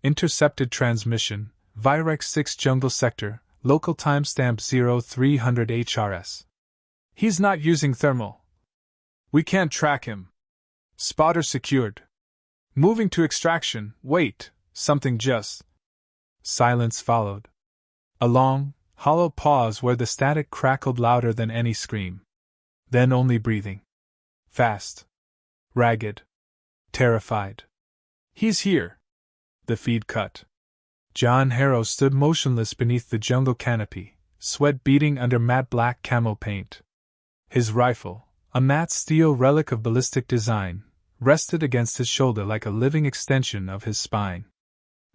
Intercepted transmission, Virex 6 Jungle Sector, local timestamp 0300 HRS. He's not using thermal. We can't track him. Spotter secured. Moving to extraction. Wait, something just. Silence followed. A long, hollow pause where the static crackled louder than any scream. Then only breathing. Fast. Ragged. Terrified. He's here. The feed cut. John Harrow stood motionless beneath the jungle canopy, sweat beading under matte black camo paint. His rifle, a matte steel relic of ballistic design, rested against his shoulder like a living extension of his spine.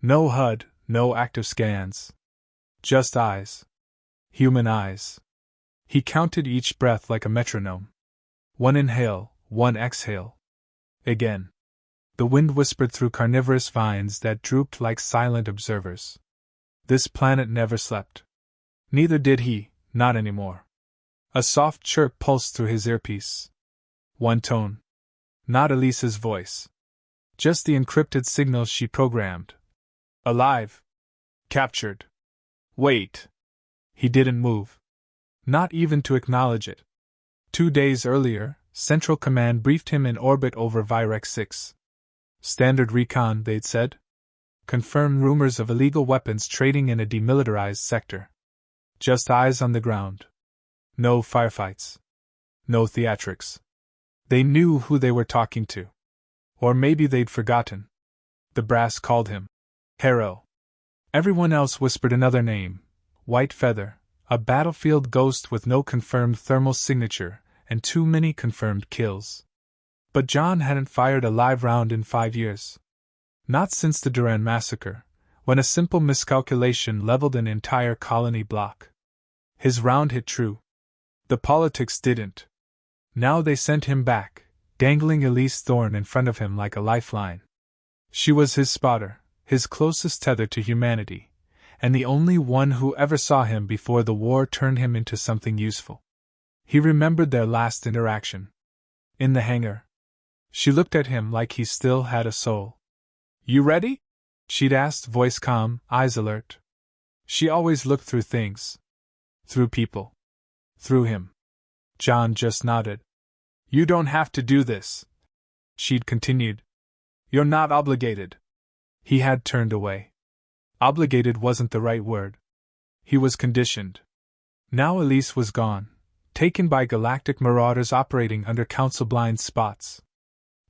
No HUD, no active scans. Just eyes. Human eyes. He counted each breath like a metronome. One inhale, one exhale. Again. The wind whispered through carnivorous vines that drooped like silent observers. This planet never slept. Neither did he, not anymore. A soft chirp pulsed through his earpiece. One tone. Not Elise's voice. Just the encrypted signal she programmed. Alive. Captured. Wait. He didn't move. Not even to acknowledge it. 2 days earlier, Central Command briefed him in orbit over Virex 6. Standard recon, they'd said. Confirmed rumors of illegal weapons trading in a demilitarized sector. Just eyes on the ground. No firefights. No theatrics. They knew who they were talking to. Or maybe they'd forgotten. The brass called him Harrow. Everyone else whispered another name, White Feather, a battlefield ghost with no confirmed thermal signature and too many confirmed kills. But John hadn't fired a live round in 5 years. Not since the Duran massacre, when a simple miscalculation leveled an entire colony block. His round hit true. The politics didn't. Now they sent him back, dangling Elise Thorne in front of him like a lifeline. She was his spotter, his closest tether to humanity, and the only one who ever saw him before the war turned him into something useful. He remembered their last interaction. In the hangar. She looked at him like he still had a soul. You ready? She'd asked, voice calm, eyes alert. She always looked through things. Through people. Through him. John just nodded. You don't have to do this. She'd continued. You're not obligated. He had turned away. Obligated wasn't the right word. He was conditioned. Now Elise was gone, taken by Galactic Marauders operating under Council blind spots.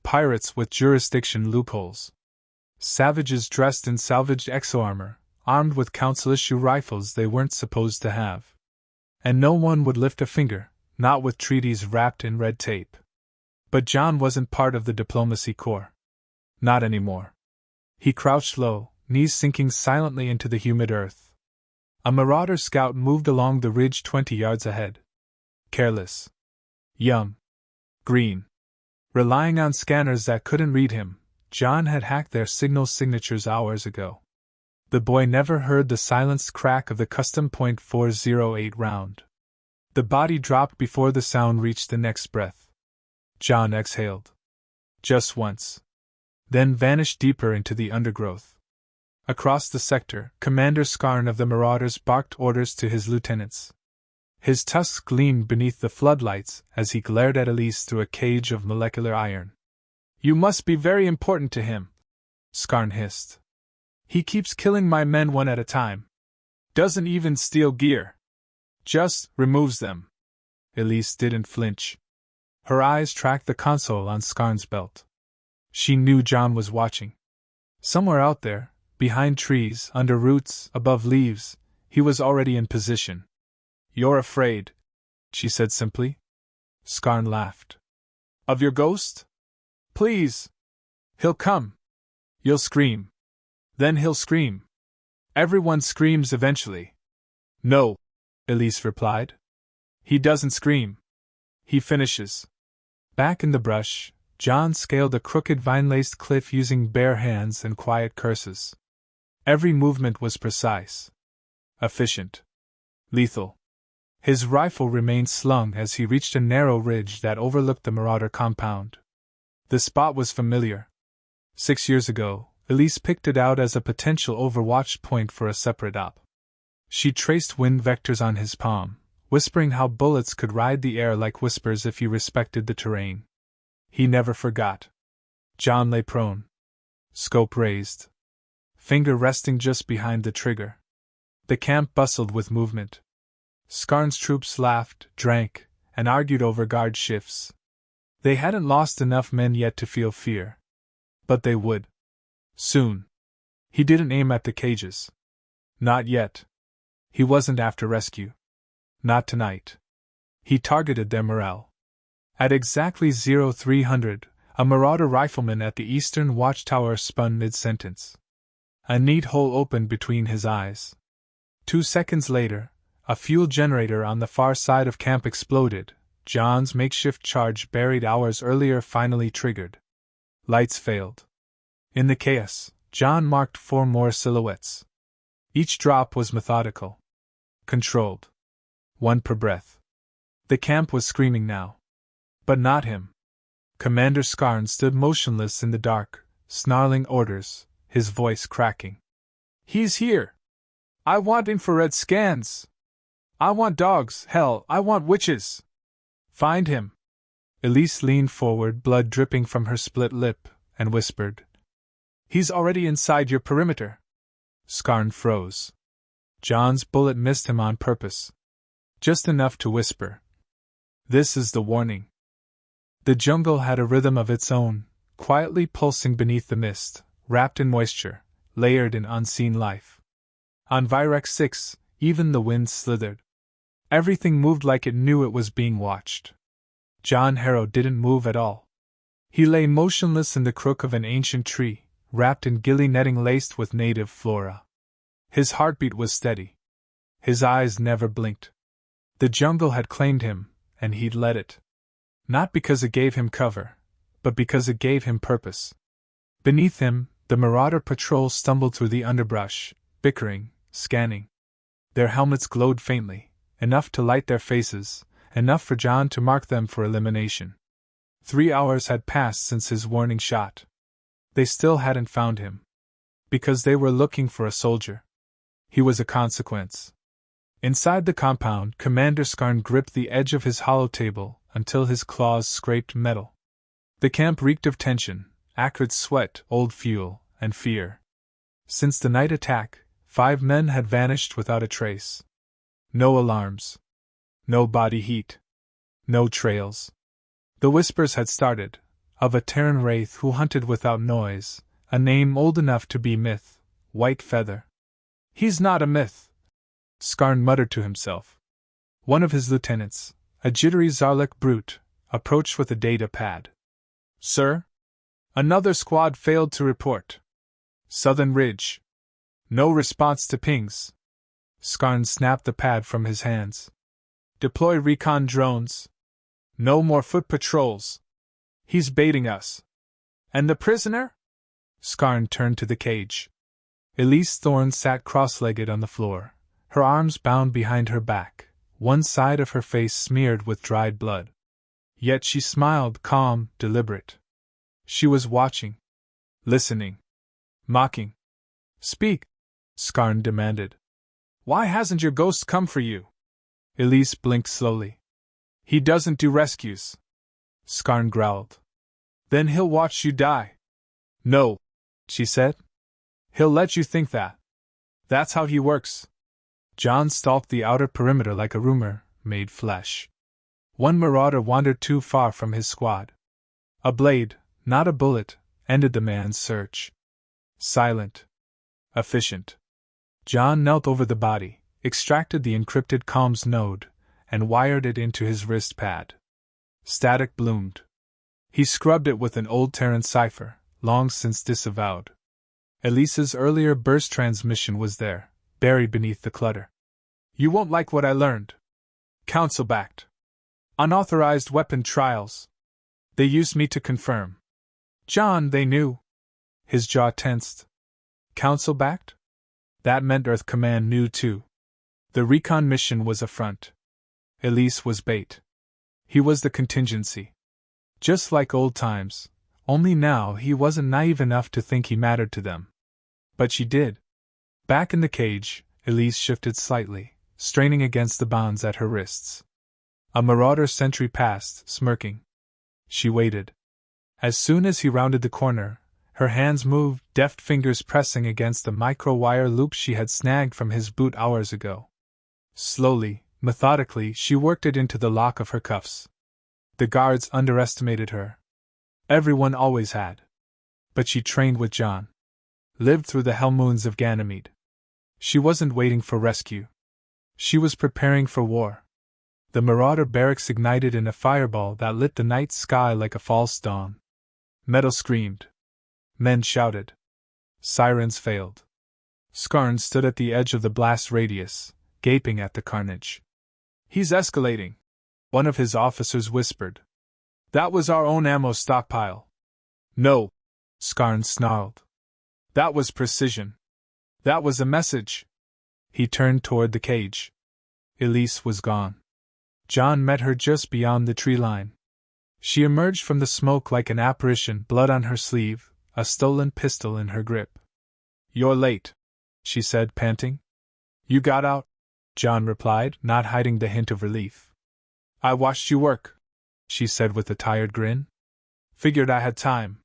Pirates with jurisdiction loopholes. Savages dressed in salvaged exoarmor, armed with Council-issue rifles they weren't supposed to have. And no one would lift a finger, not with treaties wrapped in red tape. But John wasn't part of the diplomacy corps. Not anymore. He crouched low, knees sinking silently into the humid earth. A Marauder scout moved along the ridge 20 yards ahead. Careless. Young. Green. Relying on scanners that couldn't read him, John had hacked their signal signatures hours ago. The boy never heard the silenced crack of the custom .408 round. The body dropped before the sound reached the next breath. John exhaled. Just once. Then vanished deeper into the undergrowth. Across the sector, Commander Skarn of the Marauders barked orders to his lieutenants. His tusks gleamed beneath the floodlights as he glared at Elise through a cage of molecular iron. You must be very important to him, Skarn hissed. He keeps killing my men one at a time. Doesn't even steal gear. Just removes them. Elise didn't flinch. Her eyes tracked the console on Skarn's belt. She knew John was watching. Somewhere out there, behind trees, under roots, above leaves, he was already in position. You're afraid, she said simply. Skarn laughed. Of your ghost? Please. He'll come. You'll scream. Then he'll scream. Everyone screams eventually. No, Elise replied. He doesn't scream. He finishes. Back in the brush, John scaled a crooked vine-laced cliff using bare hands and quiet curses. Every movement was precise. Efficient. Lethal. His rifle remained slung as he reached a narrow ridge that overlooked the Marauder compound. The spot was familiar. 6 years ago, Elise picked it out as a potential overwatch point for a separate op. She traced wind vectors on his palm, whispering how bullets could ride the air like whispers if he respected the terrain. He never forgot. John lay prone, scope raised, finger resting just behind the trigger. The camp bustled with movement. Skarn's troops laughed, drank, and argued over guard shifts. They hadn't lost enough men yet to feel fear. But they would. Soon. He didn't aim at the cages. Not yet. He wasn't after rescue. Not tonight. He targeted their morale. At exactly 0300, a Marauder rifleman at the eastern watchtower spun mid-sentence. A neat hole opened between his eyes. 2 seconds later, a fuel generator on the far side of camp exploded. John's makeshift charge buried hours earlier finally triggered. Lights failed. In the chaos, John marked 4 more silhouettes. Each drop was methodical. Controlled. 1 per breath. The camp was screaming now. But not him. Commander Skarn stood motionless in the dark, snarling orders, his voice cracking. "He's here! I want infrared scans! I want dogs, hell, I want witches! Find him!" Elise leaned forward, blood dripping from her split lip, and whispered, "He's already inside your perimeter." Skarn froze. John's bullet missed him on purpose. Just enough to whisper, "This is the warning." The jungle had a rhythm of its own, quietly pulsing beneath the mist, wrapped in moisture, layered in unseen life. On Virex 6, even the wind slithered. Everything moved like it knew it was being watched. John Harrow didn't move at all. He lay motionless in the crook of an ancient tree, wrapped in ghillie netting laced with native flora. His heartbeat was steady. His eyes never blinked. The jungle had claimed him, and he'd let it. Not because it gave him cover, but because it gave him purpose. Beneath him, the Marauder patrol stumbled through the underbrush, bickering, scanning. Their helmets glowed faintly, enough to light their faces, enough for John to mark them for elimination. 3 hours had passed since his warning shot. They still hadn't found him. Because they were looking for a soldier. He was a consequence. Inside the compound, Commander Skarn gripped the edge of his hollow table until his claws scraped metal. The camp reeked of tension, acrid sweat, old fuel, and fear. Since the night attack, 5 men had vanished without a trace. No alarms. No body heat. No trails. The whispers had started, of a Terran wraith who hunted without noise, a name old enough to be myth, White Feather. "He's not a myth," Skarn muttered to himself. One of his lieutenants, a jittery Zarlek brute, approached with a data pad. "Sir? Another squad failed to report. Southern Ridge. No response to pings." Skarn snapped the pad from his hands. "Deploy recon drones. No more foot patrols. He's baiting us." "And the prisoner?" Skarn turned to the cage. Elise Thorne sat cross-legged on the floor, her arms bound behind her back, one side of her face smeared with dried blood. Yet she smiled, calm, deliberate. She was watching. Listening. Mocking. "Speak," Skarn demanded. "Why hasn't your ghost come for you?" Elise blinked slowly. "He doesn't do rescues," Skarn growled. "Then he'll watch you die." "No," she said. "He'll let you think that. That's how he works." John stalked the outer perimeter like a rumor, made flesh. One Marauder wandered too far from his squad. A blade, not a bullet, ended the man's search. Silent. Efficient. John knelt over the body, extracted the encrypted comms node, and wired it into his wrist pad. Static bloomed. He scrubbed it with an old Terran cipher, long since disavowed. Elise's earlier burst transmission was there, buried beneath the clutter. "You won't like what I learned. Council-backed. Unauthorized weapon trials. They used me to confirm." "John, they knew." His jaw tensed. Council-backed? That meant Earth Command knew too. The recon mission was a front. Elise was bait. He was the contingency. Just like old times, Only now he wasn't naive enough to think he mattered to them. But she did. Back in the cage, Elise shifted slightly, straining against the bonds at her wrists. A Marauder sentry passed, smirking. She waited. As soon as he rounded the corner, her hands moved, deft fingers pressing against the micro-wire loop she had snagged from his boot hours ago. Slowly, methodically, she worked it into the lock of her cuffs. The guards underestimated her. Everyone always had. But she trained with John. Lived through the hell moons of Ganymede. She wasn't waiting for rescue. She was preparing for war. The Marauder barracks ignited in a fireball that lit the night sky like a false dawn. Metal screamed. Men shouted. Sirens failed. Skarn stood at the edge of the blast radius, gaping at the carnage. "He's escalating," one of his officers whispered. "That was our own ammo stockpile." "No," Skarn snarled. "That was precision. That was a message." He turned toward the cage. Elise was gone. John met her just beyond the tree line. She emerged from the smoke like an apparition, blood on her sleeve, a stolen pistol in her grip. "You're late," she said, panting. "You got out?" John replied, not hiding the hint of relief. "I watched you work," she said with a tired grin. "Figured I had time."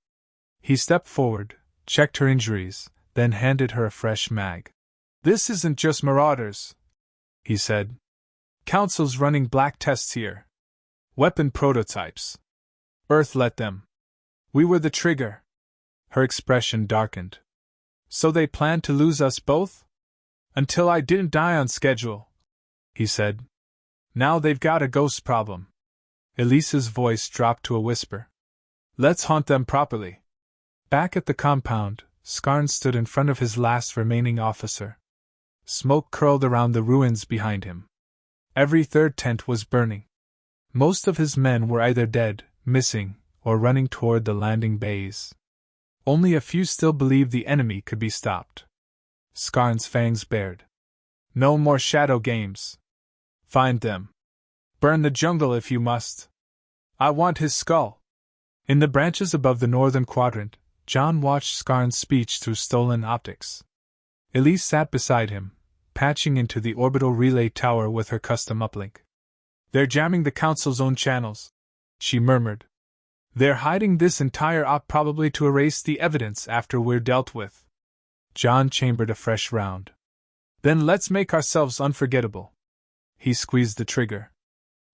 He stepped forward, checked her injuries, then handed her a fresh mag. "This isn't just Marauders," he said. "Council's running black tests here. Weapon prototypes. Earth let them. We were the trigger." Her expression darkened. "So they planned to lose us both? Until I didn't die on schedule," he said. "Now they've got a ghost problem." Elise's voice dropped to a whisper. "Let's haunt them properly." Back at the compound, Skarn stood in front of his last remaining officer. Smoke curled around the ruins behind him. Every third tent was burning. Most of his men were either dead, missing, or running toward the landing bays. Only a few still believed the enemy could be stopped. Skarn's fangs bared. "No more shadow games. Find them. Burn the jungle if you must. I want his skull." In the branches above the northern quadrant, John watched Skarn's speech through stolen optics. Elise sat beside him, patching into the orbital relay tower with her custom uplink. "They're jamming the Council's own channels," she murmured. "They're hiding this entire op probably to erase the evidence after we're dealt with." John chambered a fresh round. "Then let's make ourselves unforgettable." He squeezed the trigger.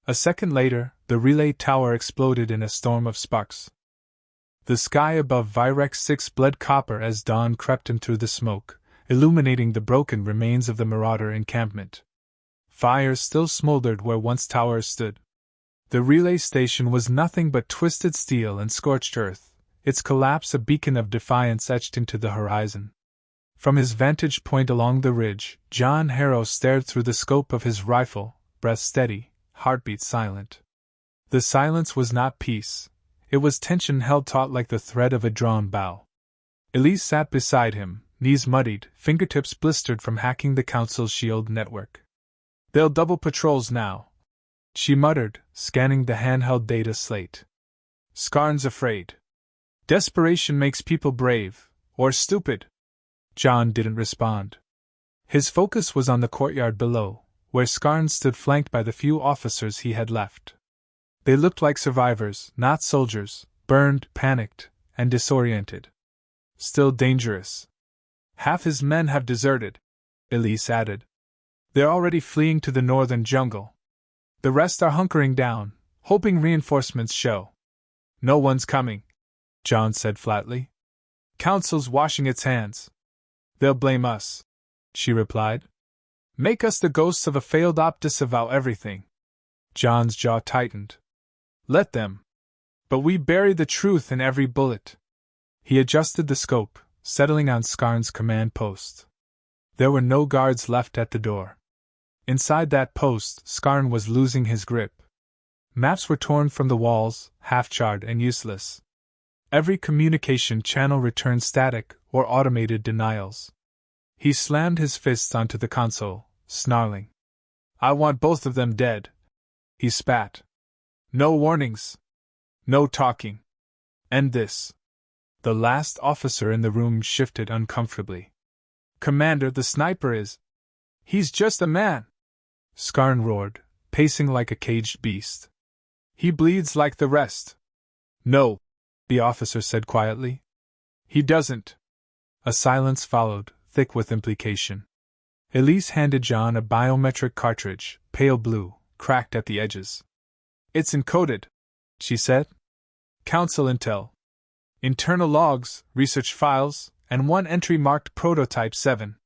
A second later, the relay tower exploded in a storm of sparks. The sky above Virex 6 bled copper as dawn crept in through the smoke, illuminating the broken remains of the Marauder encampment. Fires still smoldered where once towers stood. The relay station was nothing but twisted steel and scorched earth, its collapse a beacon of defiance etched into the horizon. From his vantage point along the ridge, John Harrow stared through the scope of his rifle, breath steady, heartbeat silent. The silence was not peace. It was tension held taut like the thread of a drawn bow. Elise sat beside him, knees muddied, fingertips blistered from hacking the Council's shield network. "They'll double patrols now," she muttered, scanning the handheld data slate. "Skarn's afraid. Desperation makes people brave, or stupid." John didn't respond. His focus was on the courtyard below, where Skarn stood flanked by the few officers he had left. They looked like survivors, not soldiers, burned, panicked, and disoriented. Still dangerous. "Half his men have deserted," Elise added. "They're already fleeing to the northern jungle. The rest are hunkering down, hoping reinforcements show." "No one's coming," John said flatly. "Council's washing its hands." "They'll blame us," she replied. "Make us the ghosts of a failed op, disavow everything." John's jaw tightened. "Let them. But we bury the truth in every bullet." He adjusted the scope, settling on Skarn's command post. There were no guards left at the door. Inside that post, Skarn was losing his grip. Maps were torn from the walls, half-charred and useless. Every communication channel returned static or automated denials. He slammed his fists onto the console, snarling. "I want both of them dead." He spat. "No warnings. No talking. End this." The last officer in the room shifted uncomfortably. Commander, the sniper is. He's just a man! Skarn roared, pacing like a caged beast. He bleeds like the rest. No, the officer said quietly. He doesn't. A silence followed, thick with implication. Elise handed John a biometric cartridge, pale blue, cracked at the edges. It's encoded, she said. Council intel. Internal logs, research files, and one entry marked Prototype 7.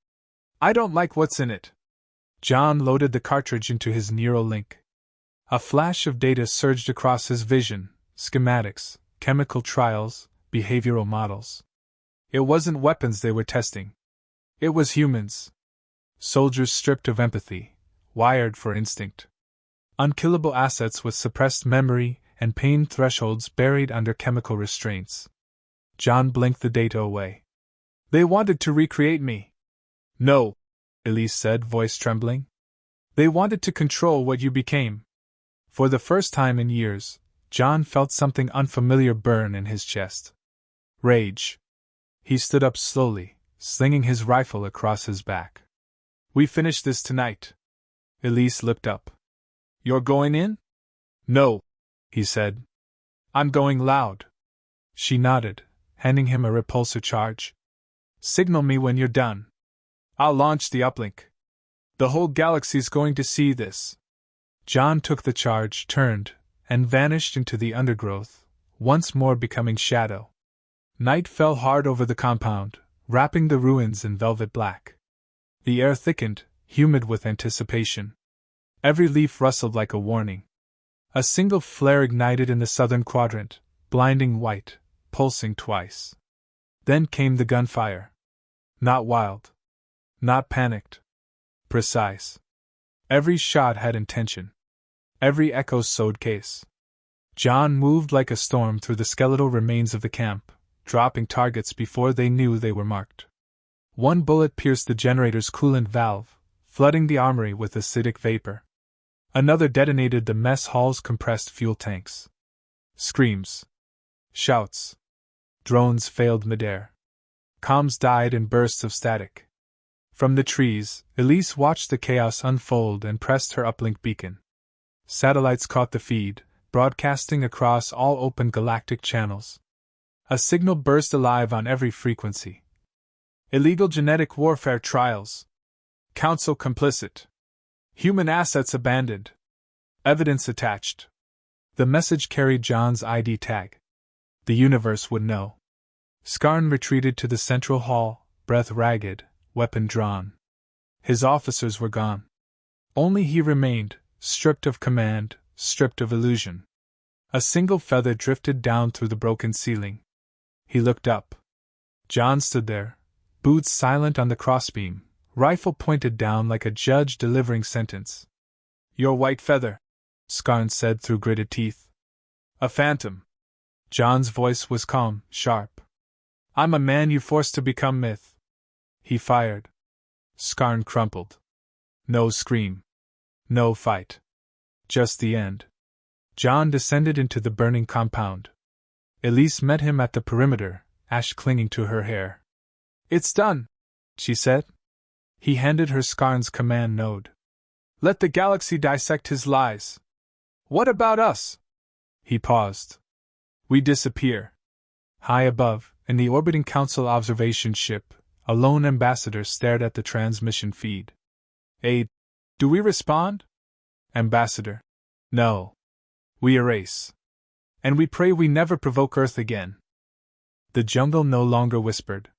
I don't like what's in it. John loaded the cartridge into his neural link. A flash of data surged across his vision: schematics, chemical trials, behavioral models. It wasn't weapons they were testing. It was humans. Soldiers stripped of empathy, wired for instinct. Unkillable assets with suppressed memory and pain thresholds buried under chemical restraints. John blinked the data away. They wanted to recreate me. No, Elise said, voice trembling. They wanted to control what you became. For the first time in years, John felt something unfamiliar burn in his chest. Rage. He stood up slowly, slinging his rifle across his back. We finish this tonight. Elise lipped up. You're going in? No, he said. I'm going loud. She nodded, handing him a repulsor charge. Signal me when you're done. I'll launch the uplink. The whole galaxy's going to see this. John took the charge, turned, and vanished into the undergrowth, once more becoming shadow. Night fell hard over the compound, wrapping the ruins in velvet black. The air thickened, humid with anticipation. Every leaf rustled like a warning. A single flare ignited in the southern quadrant, blinding white, pulsing twice. Then came the gunfire. Not wild. Not panicked. Precise. Every shot had intention. Every echo sowed case. John moved like a storm through the skeletal remains of the camp, dropping targets before they knew they were marked. One bullet pierced the generator's coolant valve, flooding the armory with acidic vapor. Another detonated the mess hall's compressed fuel tanks. Screams. Shouts. Drones failed midair. Comms died in bursts of static. From the trees, Elise watched the chaos unfold and pressed her uplink beacon. Satellites caught the feed, broadcasting across all open galactic channels. A signal burst alive on every frequency. Illegal genetic warfare trials. Council complicit. Human assets abandoned. Evidence attached. The message carried John's ID tag. The universe would know. Skarn retreated to the central hall, breath ragged, weapon drawn. His officers were gone. Only he remained, stripped of command, stripped of illusion. A single feather drifted down through the broken ceiling. He looked up. John stood there, boots silent on the crossbeam, rifle pointed down like a judge delivering sentence. Your white feather, Skarn said through gritted teeth. A phantom. John's voice was calm, sharp. I'm a man you forced to become myth. He fired. Skarn crumpled. No scream. No fight. Just the end. John descended into the burning compound. Elise met him at the perimeter, ash clinging to her hair. It's done, she said. He handed her Skarn's command node. Let the galaxy dissect his lies. What about us? He paused. We disappear. High above, in the orbiting Council observation ship, a lone ambassador stared at the transmission feed. Do we respond? Ambassador. No. We erase. And we pray we never provoke Earth again. The jungle no longer whispered.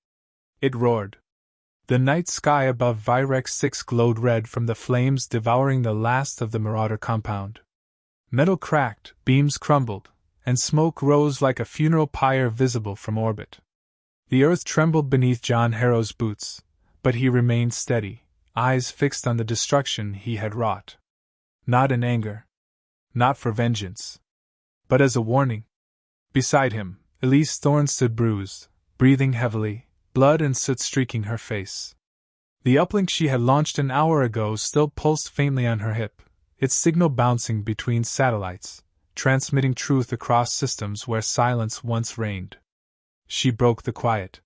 It roared. The night sky above Virex 6 glowed red from the flames devouring the last of the Marauder compound. Metal cracked, beams crumbled, and smoke rose like a funeral pyre visible from orbit. The earth trembled beneath John Harrow's boots, but he remained steady, eyes fixed on the destruction he had wrought. Not in anger. Not for vengeance. But as a warning. Beside him, Elise Thorne stood bruised, breathing heavily, blood and soot streaking her face. The uplink she had launched an hour ago still pulsed faintly on her hip, its signal bouncing between satellites, transmitting truth across systems where silence once reigned. She broke the quiet.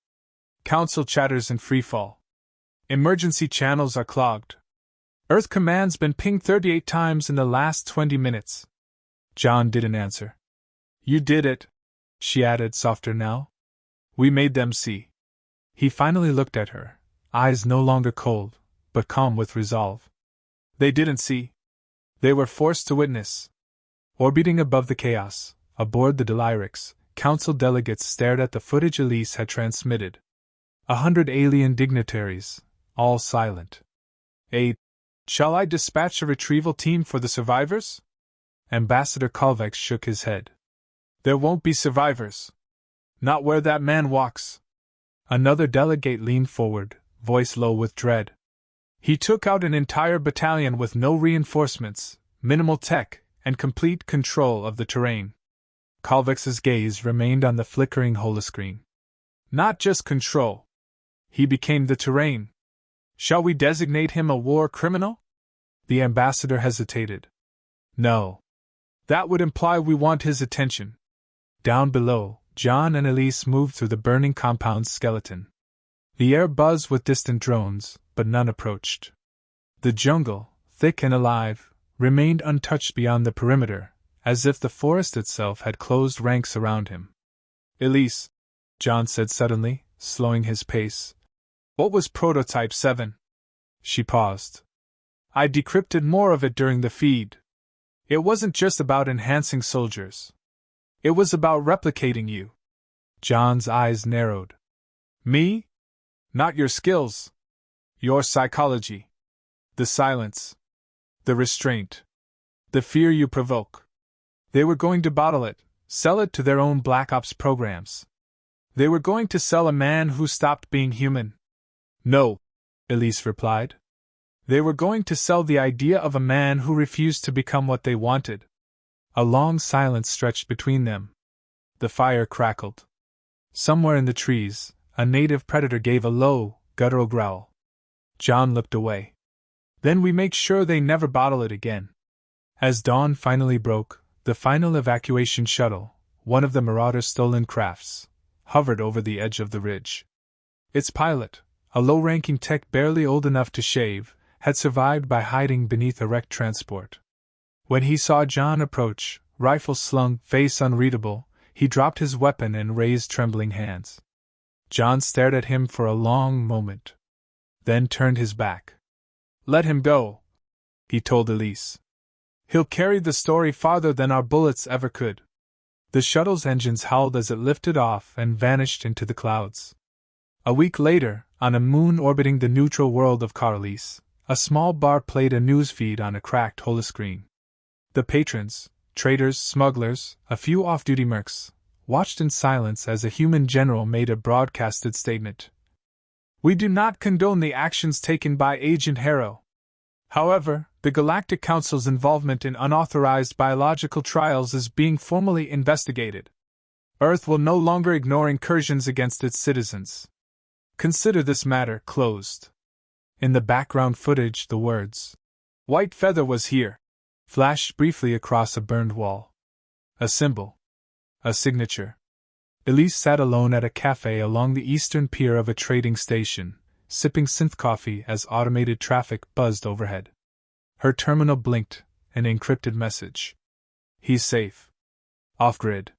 Council chatters in freefall. Emergency channels are clogged. Earth Command's been pinged 38 times in the last 20 minutes. John didn't answer. You did it, she added, softer now. We made them see. He finally looked at her, eyes no longer cold, but calm with resolve. They didn't see. They were forced to witness. Orbiting above the chaos, aboard the Delyrix, council delegates stared at the footage Elise had transmitted. 100 alien dignitaries, all silent. Shall I dispatch a retrieval team for the survivors? Ambassador Kalvex shook his head. There won't be survivors. Not where that man walks. Another delegate leaned forward, voice low with dread. He took out an entire battalion with no reinforcements, minimal tech, and complete control of the terrain. Kalvex's gaze remained on the flickering holoscreen. Not just control. He became the terrain. Shall we designate him a war criminal? The ambassador hesitated. No. That would imply we want his attention. Down below, John and Elise moved through the burning compound's skeleton. The air buzzed with distant drones, but none approached. The jungle, thick and alive, remained untouched beyond the perimeter, as if the forest itself had closed ranks around him. Elise, John said suddenly, slowing his pace. What was Prototype 7? She paused. I decrypted more of it during the feed. It wasn't just about enhancing soldiers. It was about replicating you. John's eyes narrowed. Me? Not your skills. Your psychology. The silence. The restraint. The fear you provoke. They were going to bottle it, sell it to their own Black Ops programs. They were going to sell a man who stopped being human. No, Elise replied. They were going to sell the idea of a man who refused to become what they wanted. A long silence stretched between them. The fire crackled. Somewhere in the trees, a native predator gave a low, guttural growl. John looked away. Then we make sure they never bottle it again. As dawn finally broke, the final evacuation shuttle, one of the Marauders' stolen crafts, hovered over the edge of the ridge. Its pilot, a low-ranking tech barely old enough to shave, had survived by hiding beneath a wrecked transport. When he saw John approach, rifle slung, face unreadable, he dropped his weapon and raised trembling hands. John stared at him for a long moment, then turned his back. Let him go, he told Elise. He'll carry the story farther than our bullets ever could. The shuttle's engines howled as it lifted off and vanished into the clouds. A week later, on a moon orbiting the neutral world of Carlis, a small bar played a newsfeed on a cracked holoscreen. The patrons, traders, smugglers, a few off-duty mercs, watched in silence as a human general made a broadcasted statement. We do not condone the actions taken by Agent Harrow. However, the Galactic Council's involvement in unauthorized biological trials is being formally investigated. Earth will no longer ignore incursions against its citizens. Consider this matter closed. In the background footage, the words, White Feather was here, flashed briefly across a burned wall. A symbol. A signature. Elise sat alone at a cafe along the eastern pier of a trading station, sipping synth coffee as automated traffic buzzed overhead. Her terminal blinked, an encrypted message. He's safe. Off-grid.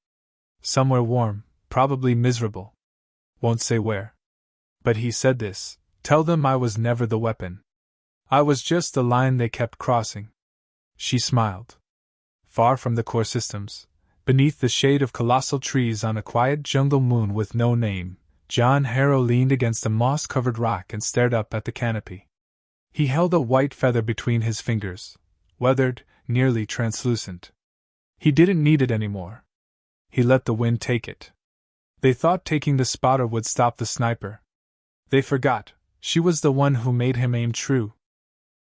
Somewhere warm, probably miserable. Won't say where. But he said this. Tell them I was never the weapon. I was just the line they kept crossing. She smiled. Far from the core systems, beneath the shade of colossal trees on a quiet jungle moon with no name, John Harrow leaned against a moss-covered rock and stared up at the canopy. He held a white feather between his fingers, weathered, nearly translucent. He didn't need it anymore. He let the wind take it. They thought taking the spotter would stop the sniper. They forgot. She was the one who made him aim true.